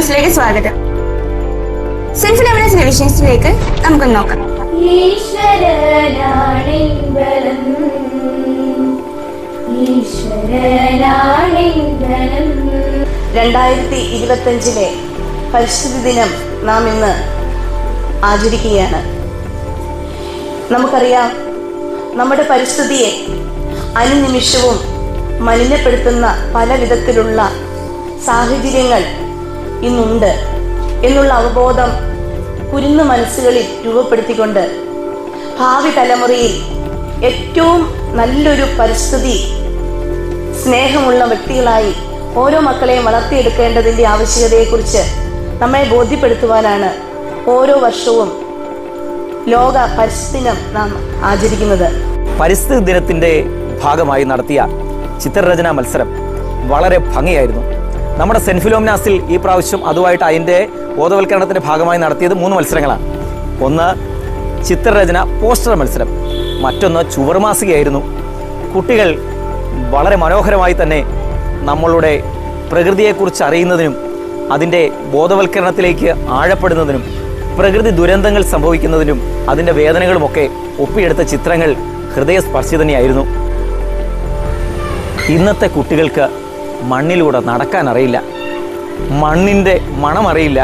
ന്യൂസിലേക്ക് സ്വാഗതം. സെൽഫ് ലെവനസിന്റെ വിഷയത്തിലേക്ക് നമുക്ക് നോക്കാം. 2025 പരിസ്ഥിതി ദിനം നാം ഇന്ന് ആചരിക്കുകയാണ്. നമുക്കറിയാം, നമ്മുടെ പരിസ്ഥിതിയെ അനുനിമിഷവും മലിനപ്പെടുത്തുന്ന പല വിധത്തിലുള്ള സാഹചര്യങ്ങൾ ഇന്നുണ്ട് എന്നുള്ള അവബോധം കുരുന്നു മനസ്സുകളിൽ രൂപപ്പെടുത്തിക്കൊണ്ട് ഭാവി തലമുറയിൽ ഏറ്റവും നല്ലൊരു പരിസ്ഥിതി സ്നേഹമുള്ള വ്യക്തികളായി ഓരോ മക്കളെയും വളർത്തിയെടുക്കേണ്ടതിൻ്റെ ആവശ്യകതയെക്കുറിച്ച് നമ്മെ ബോധ്യപ്പെടുത്തുവാനാണ് ഓരോ വർഷവും ലോക പരിസ്ഥിതി ദിനം നാം ആചരിക്കുന്നത്. പരിസ്ഥിതി ദിനത്തിൻ്റെ ഭാഗമായി നടത്തിയ ചിത്രരചനാ മത്സരം വളരെ ഭംഗിയായിരുന്നു. നമ്മുടെ സെന്റ് ഫിലോമിനാസിൽ ഈ പ്രാവശ്യം അതുമായിട്ട് അതിൻ്റെ ബോധവൽക്കരണത്തിൻ്റെ ഭാഗമായി നടത്തിയത് 3 മത്സരങ്ങളാണ്. ഒന്ന് ചിത്രരചന പോസ്റ്റർ മത്സരം, മറ്റൊന്ന് ചുവർമാസികയായിരുന്നു. കുട്ടികൾ വളരെ മനോഹരമായി തന്നെ നമ്മളുടെ പ്രകൃതിയെക്കുറിച്ച് അറിയുന്നതിനും അതിൻ്റെ ബോധവൽക്കരണത്തിലേക്ക് ആഴപ്പെടുന്നതിനും പ്രകൃതി ദുരന്തങ്ങൾ സംഭവിക്കുന്നതിനും അതിൻ്റെ വേദനകളുമൊക്കെ ഒപ്പിയെടുത്ത ചിത്രങ്ങൾ ഹൃദയസ്പർശി തന്നെയായിരുന്നു. ഇന്നത്തെ കുട്ടികൾക്ക് മണ്ണിലൂടെ നടക്കാൻ അറിയില്ല, മണ്ണിൻ്റെ മണം അറിയില്ല,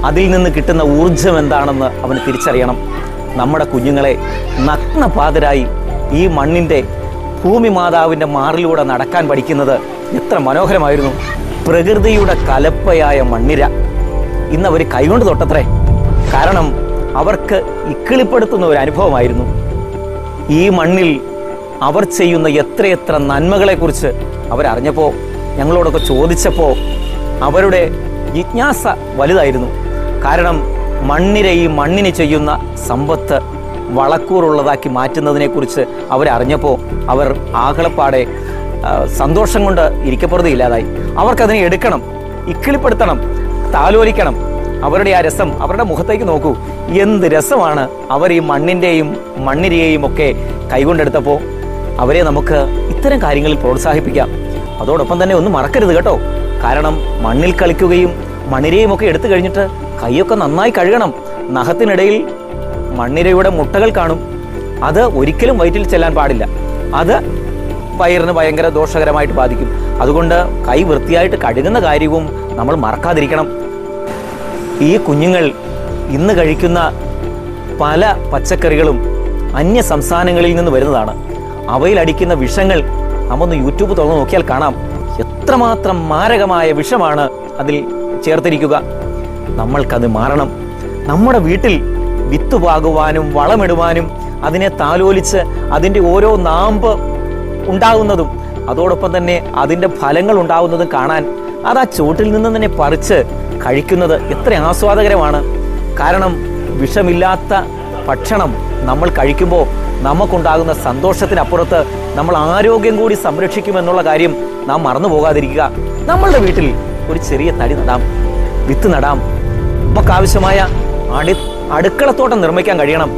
അതിൽ നിന്ന് കിട്ടുന്ന ഊർജം എന്താണെന്ന് അവന് തിരിച്ചറിയണം. നമ്മുടെ കുഞ്ഞുങ്ങളെ നഗ്നപാതരായി ഈ മണ്ണിൻ്റെ ഭൂമി മാതാവിൻ്റെ മാറിലൂടെ നടക്കാൻ പഠിക്കുന്നത് എത്ര മനോഹരമായിരുന്നു. പ്രകൃതിയുടെ കലപ്പയായ മണ്ണിര ഇന്നവർ കൈകൊണ്ട് തൊട്ടത്രേ. കാരണം അവർക്ക് ഇക്കിളിപ്പെടുത്തുന്ന ഒരു അനുഭവമായിരുന്നു. ഈ മണ്ണിൽ അവർ ചെയ്യുന്ന എത്രയെത്ര നന്മകളെക്കുറിച്ച് അവരറിഞ്ഞപ്പോൾ, ഞങ്ങളോടൊക്കെ ചോദിച്ചപ്പോൾ അവരുടെ ജിജ്ഞാസ വലുതായിരുന്നു. കാരണം ഈ മണ്ണിന് ചെയ്യുന്ന സമ്പത്ത് വളക്കൂറുള്ളതാക്കി മാറ്റുന്നതിനെക്കുറിച്ച് അവരറിഞ്ഞപ്പോൾ അവർ ആഹ്ലപ്പാടെ സന്തോഷം കൊണ്ട് ഇരിക്കപ്പുറത്തില്ലാതായി. അവർക്കതിനെ എടുക്കണം, ഇക്കിളിപ്പെടുത്തണം, താലോലിക്കണം. അവരുടെ ആ രസം അവരുടെ മുഖത്തേക്ക് നോക്കൂ, എന്ത് രസമാണ് അവർ ഈ മണ്ണിൻ്റെയും മണ്ണിരയെയും ഒക്കെ കൈകൊണ്ടെടുത്തപ്പോൾ. അവരെ നമുക്ക് ഇത്തരം കാര്യങ്ങളിൽ പ്രോത്സാഹിപ്പിക്കാം. അതോടൊപ്പം തന്നെ ഒന്നും മറക്കരുത് കേട്ടോ. കാരണം മണ്ണിൽ കളിക്കുകയും മണ്ണിരയും ഒക്കെ എടുത്തു കഴിഞ്ഞിട്ട് കൈയൊക്കെ നന്നായി കഴുകണം. നഖത്തിനിടയിൽ മണ്ണിരയുടെ മുട്ടകൾ കാണും. അത് ഒരിക്കലും വയറ്റിൽ ചെല്ലാൻ പാടില്ല. അത് വയറിന് ഭയങ്കര ദോഷകരമായിട്ട് ബാധിക്കും. അതുകൊണ്ട് കൈ വൃത്തിയായിട്ട് കഴുകുന്ന കാര്യവും നമ്മൾ മറക്കാതിരിക്കണം. ഈ കുഞ്ഞുങ്ങൾ ഇന്ന് കഴിക്കുന്ന പല പച്ചക്കറികളും അന്യ സംസ്ഥാനങ്ങളിൽ നിന്ന് വരുന്നതാണ്. അവയിൽ അടിക്കുന്ന വിഷങ്ങൾ നമ്മൊന്ന് യൂട്യൂബ് തുറന്ന് നോക്കിയാൽ കാണാം. എത്രമാത്രം മാരകമായ വിഷമാണ് അതിൽ ചേർത്തിരിക്കുക. നമ്മൾക്കത് മാറണം. നമ്മുടെ വീട്ടിൽ വിത്ത് പാകുവാനും വളമിടുവാനും അതിനെ താലോലിച്ച് അതിൻ്റെ ഓരോ നാമ്പ് ഉണ്ടാകുന്നതും അതോടൊപ്പം തന്നെ അതിൻ്റെ ഫലങ്ങൾ ഉണ്ടാകുന്നതും കാണാൻ അത് ആ ചുവട്ടിൽ നിന്ന് തന്നെ പറിച്ച് കഴിക്കുന്നത് എത്ര ആസ്വാദകരമാണ്. കാരണം വിഷമില്ലാത്ത ഭക്ഷണം നമ്മൾ കഴിക്കുമ്പോൾ നമുക്കുണ്ടാകുന്ന സന്തോഷത്തിനപ്പുറത്ത് നമ്മൾ ആരോഗ്യം കൂടി സംരക്ഷിക്കുമെന്നുള്ള കാര്യം നാം മറന്നു പോകാതിരിക്കുക. നമ്മളുടെ വീട്ടിൽ ഒരു ചെറിയ തടി നടാം, വിത്ത് നടാം. നമുക്കാവശ്യമായ അടുക്കളത്തോട്ടം നിർമ്മിക്കാൻ കഴിയണം.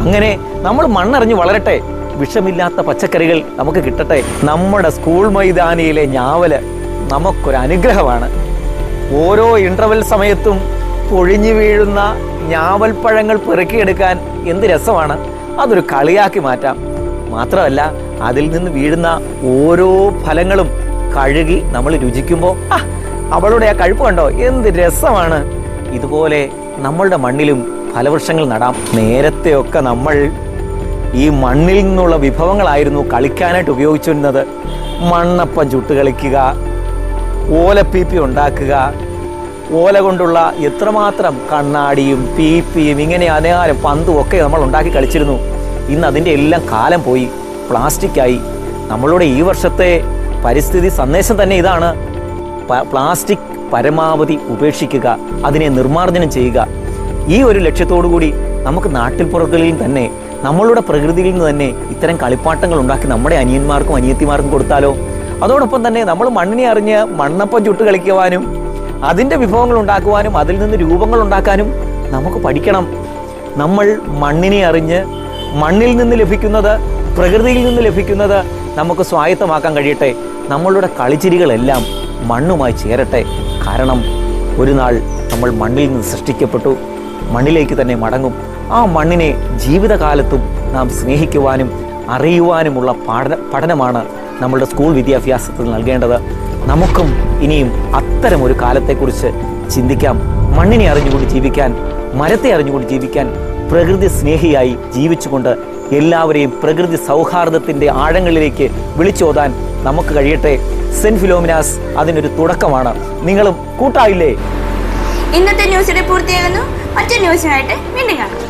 അങ്ങനെ നമ്മൾ മണ്ണറിഞ്ഞ് വളരട്ടെ, വിഷമില്ലാത്ത പച്ചക്കറികൾ നമുക്ക് കിട്ടട്ടെ. നമ്മുടെ സ്കൂൾ മൈതാനിയിലെ ഞാവല് നമുക്കൊരു അനുഗ്രഹമാണ്. ഓരോ ഇൻ്റർവെൽ സമയത്തും പൊഴിഞ്ഞു വീഴുന്ന ഞാവൽ പഴങ്ങൾ പെറുക്കിയെടുക്കാൻ എന്ത് രസമാണ്. അതൊരു കളിയാക്കി മാറ്റാം. മാത്രമല്ല അതിൽ നിന്ന് വീഴുന്ന ഓരോ ഫലങ്ങളും കഴുകി നമ്മൾ രുചിക്കുമ്പോൾ അവളുടെ ആ കഴിപ്പ് കണ്ടോ, എന്ത് രസമാണ്. ഇതുപോലെ നമ്മളുടെ മണ്ണിലും ഫലവൃക്ഷങ്ങൾ നടാം. നേരത്തെയൊക്കെ നമ്മൾ ഈ മണ്ണിൽ നിന്നുള്ള വിഭവങ്ങളായിരുന്നു കളിക്കാനായിട്ട് ഉപയോഗിച്ചിരുന്നത്. മണ്ണപ്പം ചുട്ട് കളിക്കുക, ഓലപ്പീപ്പി ഉണ്ടാക്കുക, ഓല കൊണ്ടുള്ള എത്രമാത്രം കണ്ണാടിയും പീപ്പിയും ഇങ്ങനെ അനേകം പന്തും ഒക്കെ നമ്മൾ ഉണ്ടാക്കി കളിച്ചിരുന്നു. ഇന്ന് അതിൻ്റെ എല്ലാം കാലം പോയി, പ്ലാസ്റ്റിക്കായി. നമ്മളുടെ ഈ വർഷത്തെ പരിസ്ഥിതി സന്ദേശം തന്നെ ഇതാണ്: പ്ലാസ്റ്റിക് പരമാവധി ഉപേക്ഷിക്കുക, അതിനെ നിർമ്മാർജ്ജനം ചെയ്യുക. ഈ ഒരു ലക്ഷ്യത്തോടു കൂടി നമുക്ക് നാട്ടിൻപുറങ്ങളിൽ തന്നെ നമ്മളുടെ പ്രകൃതിയിൽ നിന്ന് തന്നെ ഇത്തരം കളിപ്പാട്ടങ്ങൾ ഉണ്ടാക്കി നമ്മുടെ അനിയന്മാർക്കും അനിയത്തിമാർക്കും കൊടുത്താലോ? അതോടൊപ്പം തന്നെ നമ്മൾ മണ്ണിനെ അറിഞ്ഞ് മണ്ണപ്പം ചുട്ട് കളിക്കുവാനും അതിൻ്റെ വിഭവങ്ങൾ ഉണ്ടാക്കുവാനും അതിൽ നിന്ന് രൂപങ്ങൾ ഉണ്ടാക്കാനും നമുക്ക് പഠിക്കണം. നമ്മൾ മണ്ണിനെ അറിഞ്ഞ് മണ്ണിൽ നിന്ന് ലഭിക്കുന്നത്, പ്രകൃതിയിൽ നിന്ന് ലഭിക്കുന്നത് നമുക്ക് സ്വായത്തമാക്കാൻ കഴിയട്ടെ. നമ്മളുടെ കളിച്ചിരികളെല്ലാം മണ്ണുമായി ചേരട്ടെ. കാരണം ഒരു നാൾ നമ്മൾ മണ്ണിൽ നിന്ന് സൃഷ്ടിക്കപ്പെട്ടു, മണ്ണിലേക്ക് തന്നെ മടങ്ങും. ആ മണ്ണിനെ ജീവിതകാലത്തും നാം സ്നേഹിക്കുവാനും അറിയുവാനുമുള്ള പഠനമാണ് നമ്മളുടെ സ്കൂൾ വിദ്യാഭ്യാസത്തിൽ നൽകേണ്ടത്. നമുക്കും ഇനിയും അത്തരമൊരു കാലത്തെക്കുറിച്ച് ചിന്തിക്കാം. മണ്ണിനെ അറിഞ്ഞുകൊണ്ട് ജീവിക്കാൻ, മരത്തെ അറിഞ്ഞുകൊണ്ട് ജീവിക്കാൻ, പ്രകൃതി സ്നേഹിയായി ജീവിച്ചുകൊണ്ട് എല്ലാവരെയും പ്രകൃതി സൗഹാർദ്ദത്തിൻ്റെ ആഴങ്ങളിലേക്ക് വിളിച്ചോതാൻ നമുക്ക് കഴിയട്ടെ. സെന്റ് ഫിലോമിനാസ് അതിനൊരു തുടക്കമാണ്. നിങ്ങളും കൂട്ടായില്ലേ? ഇന്നത്തെ ന്യൂസ് ഇവിടെ പൂർത്തിയാകുന്നു. മറ്റൊരു ന്യൂസിനായിട്ട് വീണ്ടും കാണാം.